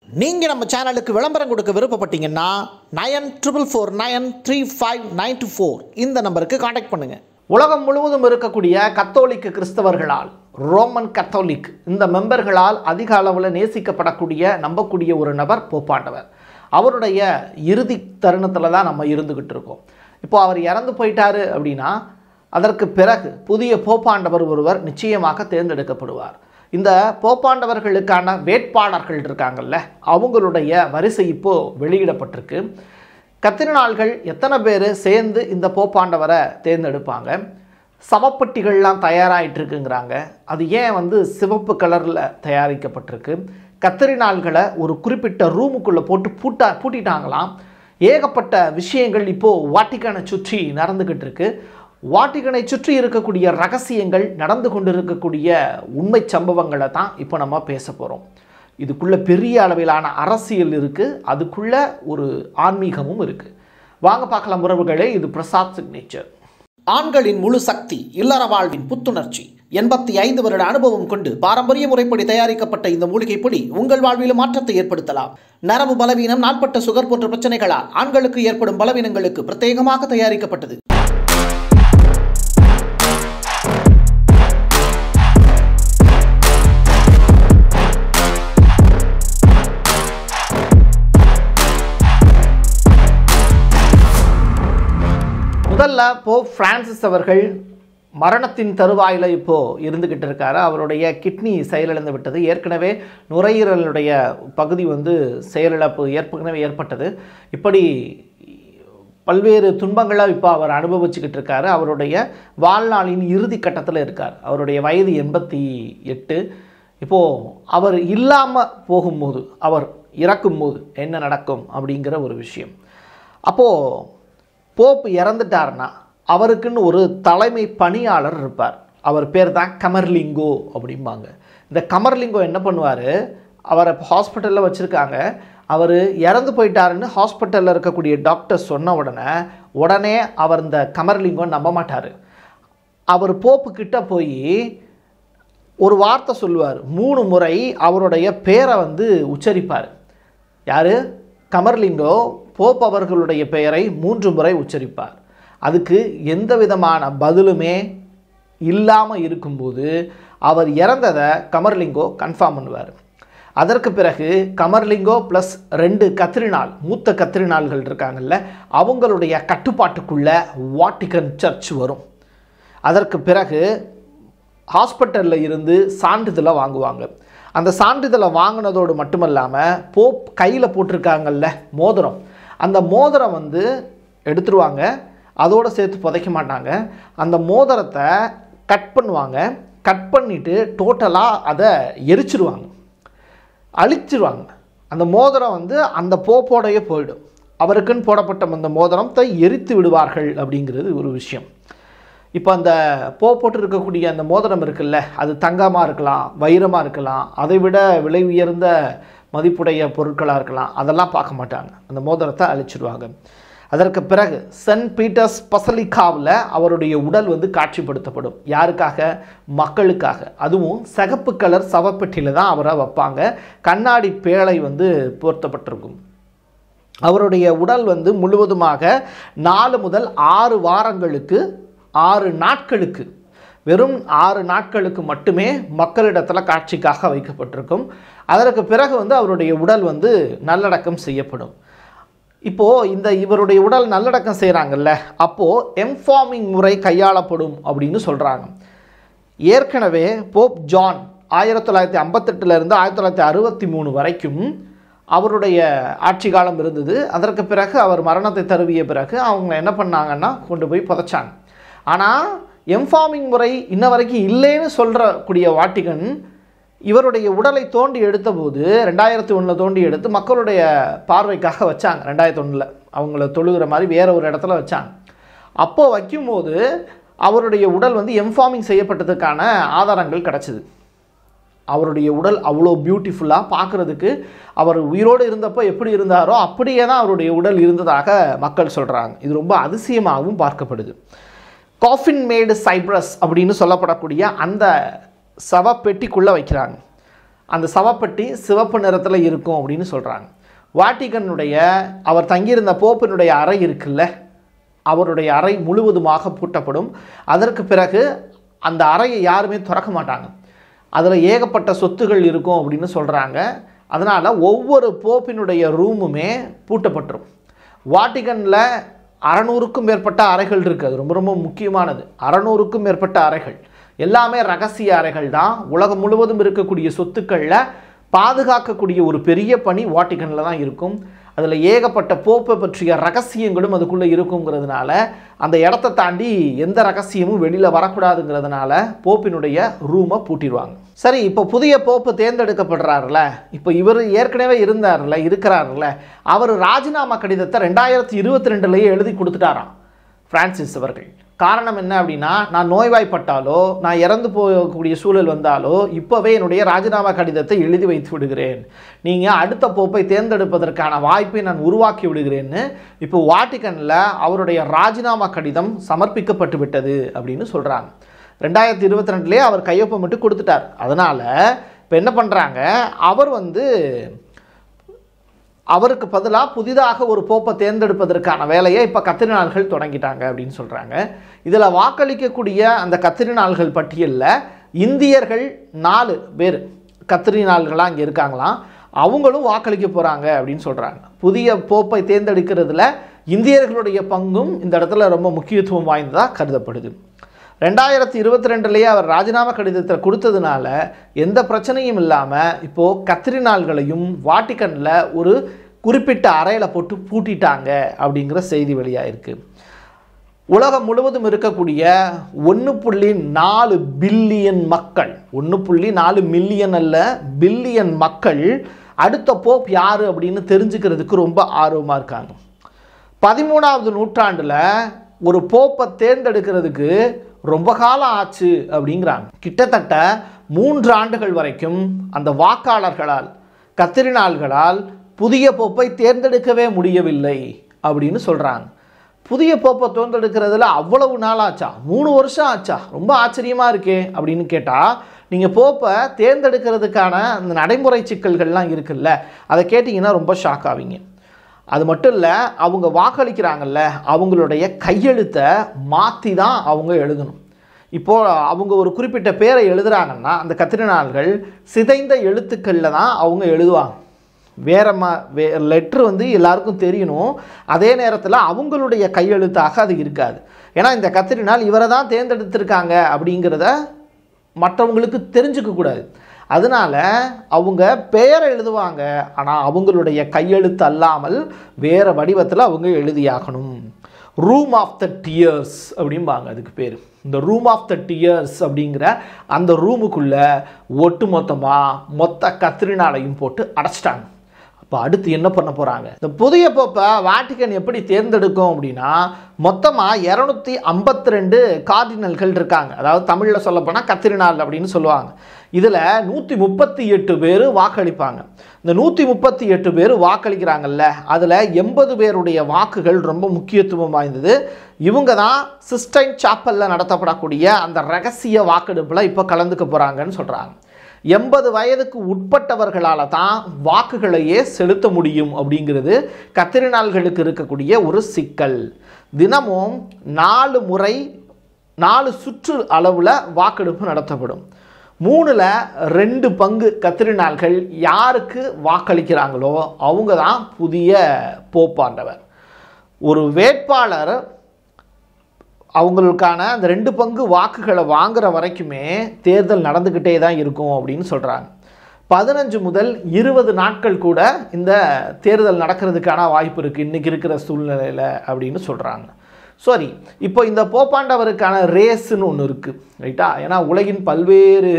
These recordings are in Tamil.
நீங்கள் நம்ம சேனலுக்கு விளம்பரம் கொடுக்க விருப்பப்பட்டீங்கன்னா 94493594 இந்த நம்பருக்கு காண்டாக்ட் பண்ணுங்கள். உலகம் முழுவதும் இருக்கக்கூடிய கத்தோலிக்க கிறிஸ்தவர்களால், ரோமன் கத்தோலிக் இந்த மெம்பர்களால் அதிக அளவில் நேசிக்கப்படக்கூடிய நம்பக்கூடிய ஒரு நபர் போப்பாண்டவர். அவருடைய இறுதி தருணத்தில் தான் நம்ம இருந்துக்கிட்டு இருக்கோம். இப்போ அவர் இறந்து போயிட்டாரு அப்படின்னா அதற்கு பிறகு புதிய போப்பாண்டவர் ஒருவர் நிச்சயமாக தேர்ந்தெடுக்கப்படுவார். இந்த போப்பாண்டவர்களுக்கான வேட்பாளர்கள் இருக்காங்கல்ல, அவங்களுடைய வரிசை இப்போது வெளியிடப்பட்டிருக்கு. கத்திரினாள்கள் எத்தனை பேர் சேர்ந்து இந்த போப்பாண்டவரை தேர்ந்தெடுப்பாங்க? சவப்பட்டிகள்லாம் தயாராகிட்டுருக்குங்கிறாங்க. அது ஏன் சிவப்பு கலரில் தயாரிக்கப்பட்டிருக்கு? கத்திரினாள்களை ஒரு குறிப்பிட்ட ரூமுக்குள்ளே போட்டு பூட்டிட்டாங்களாம். ஏகப்பட்ட விஷயங்கள் இப்போது வாட்டிக்கனை சுற்றி நடந்துக்கிட்டு இருக்கு. வாட்டிக்கனை சுற்றி இருக்கக்கூடிய ரகசியங்கள், நடந்து கொண்டு இருக்கக்கூடிய உண்மை சம்பவங்களை தான் இப்போ நம்ம பேச போகிறோம். இதுக்குள்ளே பெரிய அளவிலான அரசியல் இருக்குது, அதுக்குள்ளே ஒரு ஆன்மீகமும் இருக்குது. வாங்க பார்க்கலாம் உறவுகளே. இது பிரசாத் சிக்னேச்சர். ஆண்களின் முழு சக்தி, இல்லற வாழ்வின் புத்துணர்ச்சி, 85 வருட அனுபவம் கொண்டு பாரம்பரிய முறைப்படி தயாரிக்கப்பட்ட இந்த மூலிகை பொடி உங்கள் வாழ்வில் மாற்றத்தை ஏற்படுத்தலாம். நரம்பு பலவீனம், நாட்பட்ட சுகர் போன்ற பிரச்சனைகளால் ஆண்களுக்கு ஏற்படும் பலவீனங்களுக்கு பிரத்யேகமாக தயாரிக்கப்பட்டது. முதல்ல போப் பிரான்சிஸ் அவர்கள் மரணத்தின் தருவாயில் இப்போது இருந்துக்கிட்டு இருக்காரு. அவருடைய கிட்னி செயலிழந்து விட்டது. ஏற்கனவே நுரையீரலுடைய பகுதி செயலிழப்பு ஏற்கனவே ஏற்பட்டது. இப்படி பல்வேறு துன்பங்களை இப்போ அவர் அனுபவிச்சுக்கிட்டு இருக்காரு. அவருடைய வாழ்நாளின் இறுதி கட்டத்தில் இருக்கார். அவருடைய வயது 88. இப்போது அவர் இல்லாமல் போகும்போது, அவர் இறக்கும்போது என்ன நடக்கும் அப்படிங்கிற ஒரு விஷயம். அப்போது போப் இறந்துட்டார்னா அவருக்குன்னு ஒரு தலைமை பணியாளர் இருப்பார். அவர் பேர் தான் கமர்லிங்கோ அப்படிம்பாங்க. இந்த கமர்லிங்கோ என்ன பண்ணுவார், அவரை ஹாஸ்பிட்டலில் வச்சுருக்காங்க. அவர் இறந்து போயிட்டாருன்னு ஹாஸ்பிட்டலில் இருக்கக்கூடிய டாக்டர் சொன்ன உடனே அவர் இந்த கமர்லிங்கோ நம்ப மாட்டார். அவர் போப்புக்கிட்ட போய் ஒரு வார்த்தை சொல்லுவார். 3 முறை அவருடைய பேரை உச்சரிப்பார். யார்? கமர்லிங்கோ போப் அவர்களுடைய பெயரை 3 முறை உச்சரிப்பார். அதுக்கு எந்த விதமான பதிலுமே இல்லாமல் இருக்கும்போது அவர் இறந்ததை கமர்லிங்கோ கன்ஃபார்ம் பண்ணுவார். அதற்கு பிறகு கமர்லிங்கோ ப்ளஸ் 2 கத்திரினாள், மூத்த கத்திரினாள்கள் இருக்காங்கல்ல, அவங்களுடைய கட்டுப்பாட்டுக்குள்ள வாட்டிக்கன் சர்ச் வரும். அதற்கு பிறகு ஹாஸ்பிட்டலில் இருந்து சான்றிதழை வாங்குவாங்க. அந்த சான்றிதழை வாங்கினதோடு மட்டுமல்லாமல் போப் கையில் போட்டிருக்காங்கல்ல மோதிரம், அந்த மோதிரம் எடுத்துருவாங்க. அதோடு சேர்த்து புதைக்க மாட்டாங்க. அந்த மோதிரத்தை கட் பண்ணுவாங்க. கட் பண்ணிவிட்டு டோட்டலாக அதை எரிச்சிருவாங்க, அழிச்சிருவாங்க. அந்த மோதிரம் அந்த போப்போடையே போயிடும். அவருக்குன்னு போடப்பட்ட அந்த மோதிரத்தை எரித்து விடுவார்கள் அப்படிங்கிறது ஒரு விஷயம். இப்போ அந்த போட்டு இருக்கக்கூடிய அந்த மோதிரம் இருக்குல்ல, அது தங்கமாக இருக்கலாம், வைரமாக இருக்கலாம், அதை விட விலை உயர்ந்த மதிப்புடைய பொருட்களாக இருக்கலாம். அதெல்லாம் பார்க்க மாட்டாங்க. அந்த மோதிரத்தை அழிச்சிடுவாங்க. அதற்கு பிறகு சென்ட் பீட்டர்ஸ் பசலிக்காவில் அவருடைய உடல் காட்சிப்படுத்தப்படும். யாருக்காக? மக்களுக்காக. அதுவும் சிகப்பு கலர் சவப்பெட்டியில் தான் அவரை வைப்பாங்க. கண்ணாடி பேழை பொருத்தப்பட்டிருக்கும். அவருடைய உடல் முழுவதுமாக 4 முதல் 6 வாரங்களுக்கு, 6 நாட்களுக்கு, வெறும் 6 நாட்களுக்கு மட்டுமே மக்களிடத்தில் காட்சிக்காக வைக்கப்பட்டிருக்கும். அதற்கு பிறகு அவருடைய உடல் நல்லடக்கம் செய்யப்படும். இப்போது இவருடைய உடல் நல்லடக்கம் செய்கிறாங்கல்ல, அப்போது எம்ஃபார்மிங் முறை கையாளப்படும் அப்படின்னு சொல்கிறாங்க. ஏற்கனவே போப் ஜான் 1958 1963 வரைக்கும் அவருடைய ஆட்சி காலம் இருந்தது. அதற்கு பிறகு அவர் மரணத்தை தழுவிய பிறகு அவங்க என்ன பண்ணாங்கன்னா கொண்டு போய் புதைச்சாங்க. ஆனால் எம்ஃபார்மிங் முறை இன்ன வரைக்கும் இல்லைன்னு சொல்கிறக்கூடிய வாட்டிகன் இவருடைய உடலை தோண்டி எடுத்தபோது 2001 தோண்டி எடுத்து மக்களுடைய பார்வைக்காக வச்சாங்க. 2001 அவங்கள தொழுகிற மாதிரி வேற ஒரு இடத்துல வச்சாங்க. அப்போது வைக்கும்போது அவருடைய உடல் எம்ஃபார்மிங் செய்யப்பட்டதுக்கான ஆதாரங்கள் கிடச்சிது. அவருடைய உடல் அவ்வளோ பியூட்டிஃபுல்லாக பார்க்குறதுக்கு, அவர் உயிரோடு இருந்தப்போ எப்படி இருந்தாரோ அப்படியே தான் அவருடைய உடல் இருந்ததாக மக்கள் சொல்கிறாங்க. இது ரொம்ப அதிசயமாகவும் பார்க்கப்படுது. காஃபின் மேடு சைப்ரஸ் அப்படின்னு சொல்லப்படக்கூடிய அந்த சவப்பெட்டிக்குள்ளே வைக்கிறாங்க. அந்த சவப்பெட்டி சிவப்பு நிறத்தில் இருக்கும் அப்படின்னு சொல்கிறாங்க. வாட்டிகனுடைய அவர் தங்கியிருந்த போப்பினுடைய அறை இருக்குல்ல, அவருடைய அறை முழுவதுமாக பூட்டப்படும். அதற்கு பிறகு அந்த அறையை யாருமே திறக்க மாட்டாங்க. அதில் ஏகப்பட்ட சொத்துகள் இருக்கும் அப்படின்னு சொல்கிறாங்க. அதனால் ஒவ்வொரு போப்பினுடைய ரூமுமே பூட்டப்பட்டுரும். வாட்டிகனில் 600க்கும் மேற்பட்ட அறைகள் இருக்குது. அது ரொம்ப ரொம்ப முக்கியமானது. 600க்கும் மேற்பட்ட அறைகள் எல்லாமே ரகசிய அறைகள் தான். உலகம் முழுவதும் இருக்கக்கூடிய சொத்துக்களில் பாதுகாக்கக்கூடிய ஒரு பெரிய பணி வாட்டிகனில் தான் இருக்கும். அதில் ஏகப்பட்ட போப்பை பற்றிய ரகசியங்களும் அதுக்குள்ளே இருக்குங்கிறதுனால அந்த இடத்த தாண்டி எந்த ரகசியமும் வெளியில் வரக்கூடாதுங்கிறதுனால போப்பினுடைய ரூமை பூட்டிடுவாங்க. சரி, இப்போ புதிய போப்பு தேர்ந்தெடுக்கப்படுறாருல, இப்போ இவர் ஏற்கனவே இருக்கிறாருல, அவர் ராஜினாமா கடிதத்தை 2022 எழுதி கொடுத்துட்டாராம் பிரான்சிஸ் அவர்கள். காரணம் என்ன அப்படின்னா, நான் நோய்வாய்ப்பட்டாலோ நான் இறந்து போகக்கூடிய சூழல் வந்தாலோ இப்போவே என்னுடைய ராஜினாமா கடிதத்தை எழுதி வைத்து விடுகிறேன், நீங்கள் அடுத்த போப்பை தேர்ந்தெடுப்பதற்கான வாய்ப்பை நான் உருவாக்கி விடுகிறேன்னு இப்போ வாட்டிகனில் அவருடைய ராஜினாமா கடிதம் சமர்ப்பிக்கப்பட்டு விட்டது அப்படின்னு சொல்கிறாங்க. 2022 அவர் கையொப்பமிட்டு கொடுத்துட்டார். அதனால் இப்போ என்ன பண்ணுறாங்க, அவருக்கு பதிலாக புதிதாக ஒரு போப்பை தேர்ந்தெடுப்பதற்கான வேலையை இப்போ கத்திரினால்கள் தொடங்கிட்டாங்க அப்படின்னு சொல்கிறாங்க. இதில் வாக்களிக்கக்கூடிய அந்த கத்திரினால்கள் பட்டியலில் இந்தியர்கள் 4 பேர் கத்திரினால்களாக அங்கே இருக்காங்களாம். அவங்களும் வாக்களிக்க போகிறாங்க அப்படின்னு சொல்கிறாங்க. புதிய போப்பை தேர்ந்தெடுக்கிறதுல இந்தியர்களுடைய பங்கும் இந்த இடத்துல ரொம்ப முக்கியத்துவம் வாய்ந்ததாக கருதப்படுது. 2022 அவர் ராஜினாமா கடிதத்தை கொடுத்ததுனால எந்த பிரச்சனையும் இல்லாமல் இப்போது கத்திரினால்களையும் வாட்டிகனில் ஒரு குறிப்பிட்ட அறையில் போட்டு பூட்டிட்டாங்க அப்படிங்கிற செய்தி வெளியாயிருக்கு. உலகம் முழுவதும் இருக்கக்கூடிய 1.4 பில்லியன் மக்கள், 1.4 மில்லியன் அல்ல பில்லியன் மக்கள் அடுத்த போப் யார் அப்படின்னு தெரிஞ்சுக்கிறதுக்கு ரொம்ப ஆர்வமாக இருக்காங்க. 13வது நூற்றாண்டில் ஒரு போப்பை தேர்ந்தெடுக்கிறதுக்கு ரொம்ப காலம் ஆச்சு அப்படிங்கிறாங்க. கிட்டத்தட்ட 3 ஆண்டுகள் வரைக்கும் அந்த வாக்காளர்களால் கத்திரினால்களால் புதிய போப்பை தேர்ந்தெடுக்கவே முடியவில்லை அப்படின்னு சொல்கிறாங்க. புதிய போப்பை தேர்ந்தெடுக்கிறதுல அவ்வளவு நாள் ஆச்சா? 3 வருஷம் ஆச்சா? ரொம்ப ஆச்சரியமாக இருக்கே அப்படின்னு கேட்டால், நீங்கள் போப்பை தேர்ந்தெடுக்கிறதுக்கான அந்த நடைமுறை சிக்கல்கள்லாம் இருக்குல்ல, அதை கேட்டிங்கன்னா ரொம்ப ஷாக் ஆவீங்க. அது மட்டும் இல்லை, அவங்க வாக்களிக்கிறாங்கல்ல, அவங்களுடைய கையெழுத்தை மாற்றி தான் அவங்க எழுதணும். இப்போது அவங்க ஒரு குறிப்பிட்ட பேரை எழுதுகிறாங்கன்னா அந்த கத்திரினால்கள் சிதைந்த எழுத்துக்களில் தான் அவங்க எழுதுவாங்க. வேறு லெட்ரு எல்லாருக்கும் தெரியணும். அதே நேரத்தில் அவங்களுடைய கையெழுத்தாக அது இருக்காது. ஏன்னா இந்த கத்திரினால் இவரை தான் தேர்ந்தெடுத்திருக்காங்க அப்படிங்கிறத மற்றவங்களுக்கு தெரிஞ்சுக்கக்கூடாது. அதனால் அவங்க பெயரை எழுதுவாங்க, ஆனால் அவங்களுடைய கையெழுத்து அல்லாமல் வேறு வடிவத்தில் அவங்க எழுதியாகணும். ரூம் ஆஃப் த டியர்ஸ் அப்படிம்பாங்க அதுக்கு பேர். இந்த ரூம் ஆஃப் த டியர்ஸ் அப்படிங்கிற அந்த ரூமுக்குள்ளே மொத்த கத்திரினாலையும் போட்டு அடைச்சிட்டாங்க. இப்போ அடுத்து என்ன பண்ண போகிறாங்க? இந்த புதிய போப்பை வாட்டிகன் எப்படி தேர்ந்தெடுக்கும் அப்படின்னா, மொத்தமாக 252 கார்டினல்கள் இருக்காங்க. அதாவது தமிழில் சொல்லப்போனால் கத்திரினால் அப்படின்னு சொல்லுவாங்க. இதில் 138 பேர் வாக்களிப்பாங்க. இந்த 138 பேர் வாக்களிக்கிறாங்கல்ல, அதில் 80 பேருடைய வாக்குகள் ரொம்ப முக்கியத்துவம் வாய்ந்தது. இவங்க தான் சிஸ்டைன் சாப்பலில் நடத்தப்படக்கூடிய அந்த ரகசிய வாக்கெடுப்பில் இப்போ கலந்துக்க போகிறாங்கன்னு சொல்கிறாங்க. 80 வயதுக்கு உட்பட்டவர்களால் தான் வாக்குகளையே செலுத்த முடியும் அப்படிங்கிறது கத்திரினால்களுக்கு இருக்கக்கூடிய ஒரு சிக்கல். தினமும் 4 சுற்று அளவில் வாக்கெடுப்பு நடத்தப்படும். 3/2 பங்கு கத்திரினால்கள் யாருக்கு வாக்களிக்கிறாங்களோ அவங்க தான் புதிய போப்பாண்டவர். ஒரு வேட்பாளர் அவங்களுக்கான அந்த 2 பங்கு வாக்குகளை வாங்குற வரைக்குமே தேர்தல் நடந்துக்கிட்டே தான் இருக்கும் அப்படின்னு சொல்கிறாங்க. 15 முதல் 20 நாட்கள் கூட இந்த தேர்தல் நடக்கிறதுக்கான வாய்ப்பு இருக்குது இன்றைக்கி இருக்கிற சூழ்நிலையில் அப்படின்னு சொல்கிறாங்க. சரி, இப்போ இந்த போப்பாண்டவருக்கான ரேஸுன்னு ஒன்று இருக்குது, ரைட்டா? ஏன்னா உலகின் பல்வேறு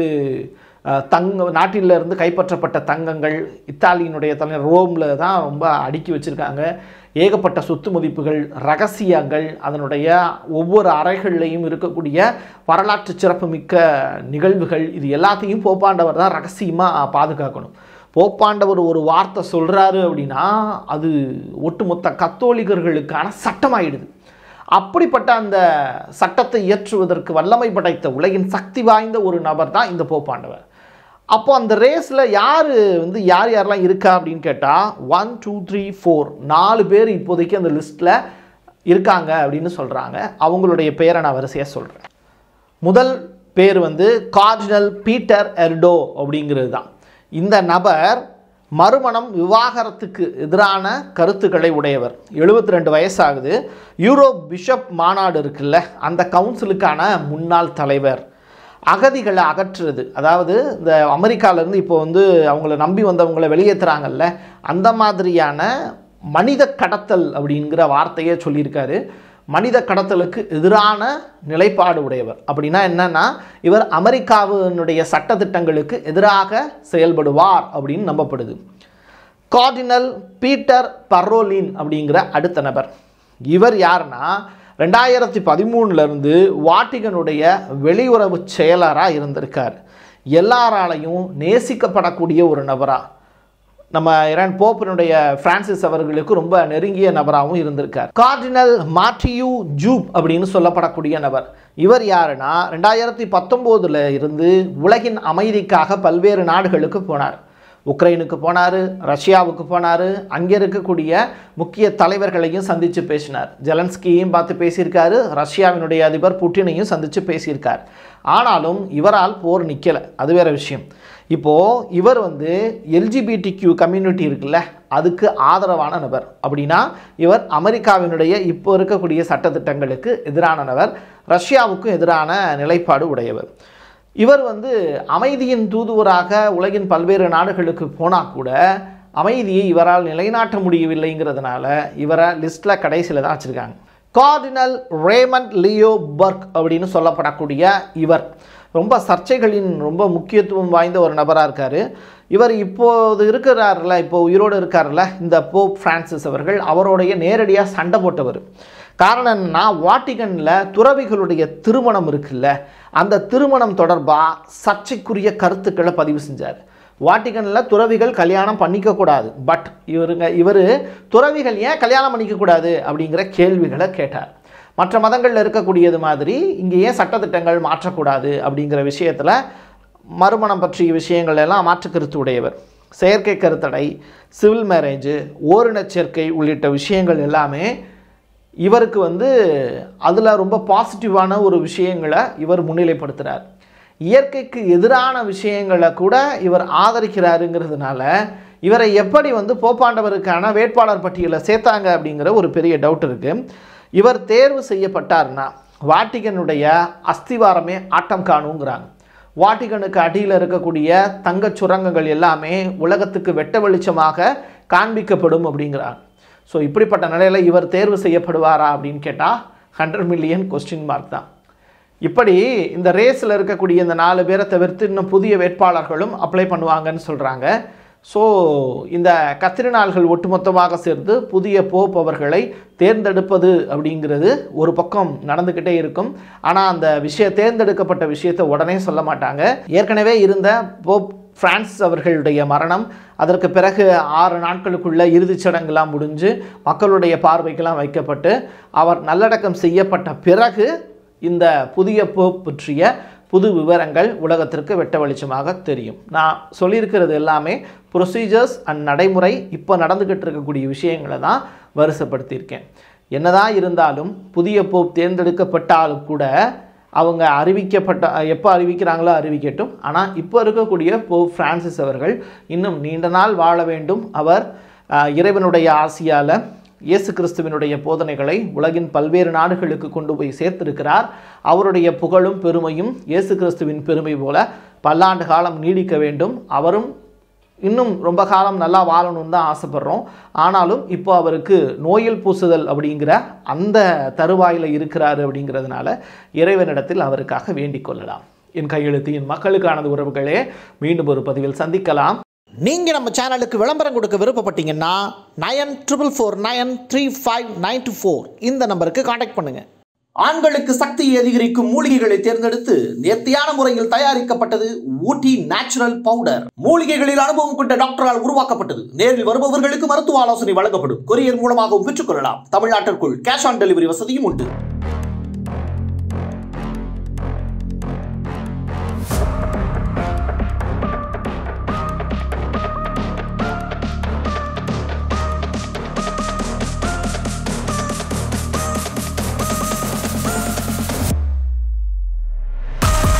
நாட்டிலிருந்து கைப்பற்றப்பட்ட தங்கங்கள் இத்தாலியினுடைய தலைநகர் ரோமில் தான் ரொம்ப அடுக்கி வச்சுருக்காங்க. ஏகப்பட்ட சொத்து மதிப்புகள், ரகசியங்கள், அதனுடைய ஒவ்வொரு அறைகள்லையும் இருக்கக்கூடிய வரலாற்று சிறப்புமிக்க நிகழ்வுகள், இது எல்லாத்தையும் போப்பாண்டவர் தான் ரகசியமாக பாதுகாக்கணும். போப்பாண்டவர் ஒரு வார்த்தை சொல்கிறாரு அப்படின்னா அது ஒட்டுமொத்த கத்தோலிகர்களுக்கான சட்டமாயிடுது. அப்படிப்பட்ட அந்த சட்டத்தை இயற்றுவதற்கு வல்லமை படைத்த உலகின் சக்தி வாய்ந்த ஒரு நபர் தான் இந்த போப்பாண்டவர். அப்போ அந்த ரேஸில் யார் வந்து யார் யாரெல்லாம் இருக்கா அப்படின்னு கேட்டால் 1 2 3 4 4 பேர் இப்போதைக்கு அந்த லிஸ்ட்டில் இருக்காங்க அப்படின்னு சொல்கிறாங்க. அவங்களுடைய பேரை நான் வரிசையாக சொல்கிறேன். முதல் பேர் வந்து கார்டினல் பீட்டர் எர்டோ அப்படிங்கிறது தான். இந்த நபர் மறுமணம் விவாகரத்துக்கு எதிரான கருத்துக்களை உடையவர். 72 வயசாகுது. யூரோப் பிஷப் மாநாடு இருக்குல்ல, அந்த கவுன்சிலுக்கான முன்னாள் தலைவர். அகதிகளை அகற்றுறது, அதாவது இந்த அமெரிக்காவிலேருந்து இப்போ வந்து அவங்கள நம்பி வந்தவங்களை வெளியேற்றுறாங்கல்ல, அந்த மாதிரியான மனித கடத்தல் அப்படிங்கிற வார்த்தையே சொல்லியிருக்காரு. மனித கடத்தலுக்கு எதிரான நிலைப்பாடு உடையவர். அப்படின்னா என்னன்னா, இவர் அமெரிக்காவினுடைய சட்டத்திட்டங்களுக்கு எதிராக செயல்படுவார் அப்படின்னு நம்பப்படுது. கார்டினல் பீட்டர் பரோலின் அப்படிங்கிற அடுத்த நபர். இவர் யாருன்னா 2013 வாட்டிகனுடைய வெளியுறவு செயலராக இருந்திருக்கார். எல்லாராலையும் நேசிக்கப்படக்கூடிய ஒரு நபராக, நம்ம இரண்டு போப்பினுடைய பிரான்சிஸ் அவர்களுக்கு ரொம்ப நெருங்கிய நபராகவும் இருந்திருக்கார். கார்டினல் மார்டியூ ஜூப் அப்படின்னு சொல்லப்படக்கூடிய நபர். இவர் யாருன்னா 2019 இருந்து உலகின் அமைதிக்காக பல்வேறு நாடுகளுக்கு போனார். உக்ரைனுக்கு போனார், ரஷ்யாவுக்கு போனார், அங்கே இருக்கக்கூடிய முக்கிய தலைவர்களையும் சந்தித்து பேசினார். ஜெலன்ஸ்கியையும் பார்த்து பேசியிருக்காரு, ரஷ்யாவினுடைய அதிபர் புட்டினையும் சந்தித்து பேசியிருக்கார். ஆனாலும் இவரால் போர் நிற்கலை, அது வேறு விஷயம். இப்போது இவர் வந்து எல்ஜிபிடிக்யூ கம்யூனிட்டி இருக்குல்ல, அதுக்கு ஆதரவான நபர். அப்படின்னா இவர் அமெரிக்காவினுடைய இப்போ இருக்கக்கூடிய சட்டத்திட்டங்களுக்கு எதிரான நபர், ரஷ்யாவுக்கும் எதிரான நிலைப்பாடு உடையவர். இவர் வந்து அமைதியின் தூதுவராக உலகின் பல்வேறு நாடுகளுக்கு போனால் கூட அமைதியை இவரால் நிலைநாட்ட முடியவில்லைங்கிறதுனால இவரை லிஸ்ட்டில் கடைசியில் தான் வச்சுருக்காங்க. கார்டினல் ரேமண்ட் லியோ பர்க் அப்படின்னு சொல்லப்படக்கூடிய இவர் ரொம்ப சர்ச்சைகளின் ரொம்ப முக்கியத்துவம் வாய்ந்த ஒரு நபராக இருக்கார். இவர் இப்போது இருக்கிறார்ல, இப்போ உயிரோடு இருக்கார்ல இந்த போப் பிரான்சிஸ் அவர்கள், அவருடைய நேரடியாக சண்டை போட்டவர். காரணம் என்னன்னா, வாட்டிகனில் துறவிகளுடைய திருமணம் இருக்குல்ல, அந்த திருமணம் தொடர்பாக சர்ச்சைக்குரிய கருத்துக்களை பதிவு செஞ்சார். வாட்டிகனில் துறவிகள் கல்யாணம் பண்ணிக்கக்கூடாது, பட் இவர் துறவிகள் ஏன் கல்யாணம் பண்ணிக்கக்கூடாது அப்படிங்கிற கேள்விகளை கேட்டார். மற்ற மதங்களில் இருக்கக்கூடியது மாதிரி இங்கே ஏன் சட்டத்திட்டங்கள் மாற்றக்கூடாது அப்படிங்கிற விஷயத்தில் மறுமணம் பற்றிய விஷயங்கள் எல்லாம் மாற்று கருத்து உடையவர். செயற்கை கருத்தடை, சிவில் மேரேஜு, ஓரினச் சேர்க்கை உள்ளிட்ட விஷயங்கள் எல்லாமே இவருக்கு வந்து அதில் ரொம்ப பாசிட்டிவான ஒரு விஷயங்களை இவர் முன்னிலைப்படுத்துகிறார். இயற்கைக்கு எதிரான விஷயங்களை கூட இவர் ஆதரிக்கிறாருங்கிறதுனால இவரை எப்படி வந்து போப்பாண்டவருக்கான வேட்பாளர் பட்டியலை சேர்த்தாங்க அப்படிங்கிற ஒரு பெரிய டவுட் இருக்குது. இவர் தேர்வு செய்யப்பட்டார்னா வாட்டிகனுடைய அஸ்திவாரமே ஆட்டம் காணுங்கிறாங்க. வாட்டிகனுக்கு அடியில் இருக்கக்கூடிய தங்கச் சுரங்கங்கள் எல்லாமே உலகத்துக்கு வெட்ட வெளிச்சமாக காண்பிக்கப்படும் அப்படிங்கிறாங்க. ஸோ இப்படிப்பட்ட நிலையில் இவர் தேர்வு செய்யப்படுவாரா அப்படின்னு கேட்டால் 100 மில்லியன் கொஸ்டின் மார்க் தான். இப்படி இந்த ரேஸில் இருக்கக்கூடிய இந்த 4 பேரை தவிர்த்து இன்னும் புதிய வேட்பாளர்களும் அப்ளை பண்ணுவாங்கன்னு சொல்கிறாங்க. ஸோ இந்த கத்திரினாள்கள் ஒட்டுமொத்தமாக சேர்ந்து புதிய போப் அவர்களை தேர்ந்தெடுப்பது அப்படிங்கிறது ஒரு பக்கம் நடந்துக்கிட்டே இருக்கும். ஆனால் அந்த தேர்ந்தெடுக்கப்பட்ட விஷயத்தை உடனே சொல்ல மாட்டாங்க. ஏற்கனவே இருந்த போப் பிரான்சிஸ் அவர்களுடைய மரணம், அதற்கு பிறகு 6 நாட்களுக்குள்ள இறுதிச் சடங்குலாம் முடிஞ்சு மக்களுடைய பார்வைக்கெல்லாம் வைக்கப்பட்டு அவர் நல்லடக்கம் செய்யப்பட்ட பிறகு இந்த புதிய போப் பற்றிய புது விவரங்கள் உலகத்திற்கு வெட்ட வெளிச்சமாக தெரியும். நான் சொல்லியிருக்கிறது எல்லாமே ப்ரொசீஜர்ஸ் அண்ட் நடைமுறை, இப்போ நடந்துக்கிட்டு இருக்கக்கூடிய விஷயங்களை தான் வரிசைப்படுத்தியிருக்கேன். என்னதான் இருந்தாலும் புதிய போப் தேர்ந்தெடுக்கப்பட்டாலும் கூட அவங்க எப்போ அறிவிக்கிறாங்களோ அறிவிக்கட்டும். ஆனால் இப்போ இருக்கக்கூடிய போப் பிரான்சிஸ் அவர்கள் இன்னும் நீண்ட நாள் வாழ வேண்டும். அவர் இறைவனுடைய ஆசியால் இயேசு கிறிஸ்துவினுடைய போதனைகளை உலகின் பல்வேறு நாடுகளுக்கு கொண்டு போய் சேர்த்திருக்கிறார். அவருடைய புகழும் பெருமையும் இயேசு கிறிஸ்துவின் பெருமை போல பல்லாண்டு காலம் நீடிக்க வேண்டும். அவரும் இன்னும் ரொம்ப காலம் நல்லா வாழணும்னு தான் ஆசைப்படுறோம். ஆனாலும் இப்போ அவருக்கு நோயில் பூசுதல் அப்படிங்கிற அந்த தருவாயில் இருக்கிறாரு. அப்படிங்கிறதுனால இறைவனிடத்தில் அவருக்காக வேண்டிக் கொள்ளலாம். என் கையெழுத்து என் மக்களுக்கானது உறவுகளே. மீண்டும் ஒரு பதிவில் சந்திக்கலாம். நீங்கள் நம்ம சேனலுக்கு விளம்பரம் கொடுக்க விருப்பப்பட்டீங்கன்னா 94493592 இந்த நம்பருக்கு காண்டாக்ட் பண்ணுங்கள். ஆண்களுக்கு சக்தியை அதிகரிக்கும் மூலிகைகளை தேர்ந்தெடுத்து நேர்த்தியான முறையில் தயாரிக்கப்பட்டது ஊட்டி நேச்சுரல் பவுடர். மூலிகைகளில் அனுபவம் கொண்ட டாக்டரால் உருவாக்கப்பட்டது. நேரில் வருபவர்களுக்கு மருத்துவ ஆலோசனை வழங்கப்படும். கொரியர் மூலமாகவும் பெற்றுக்கொள்ளலாம். தமிழ்நாட்டிற்குள் கேஷ் ஆன் டெலிவரி வசதியும் உண்டு.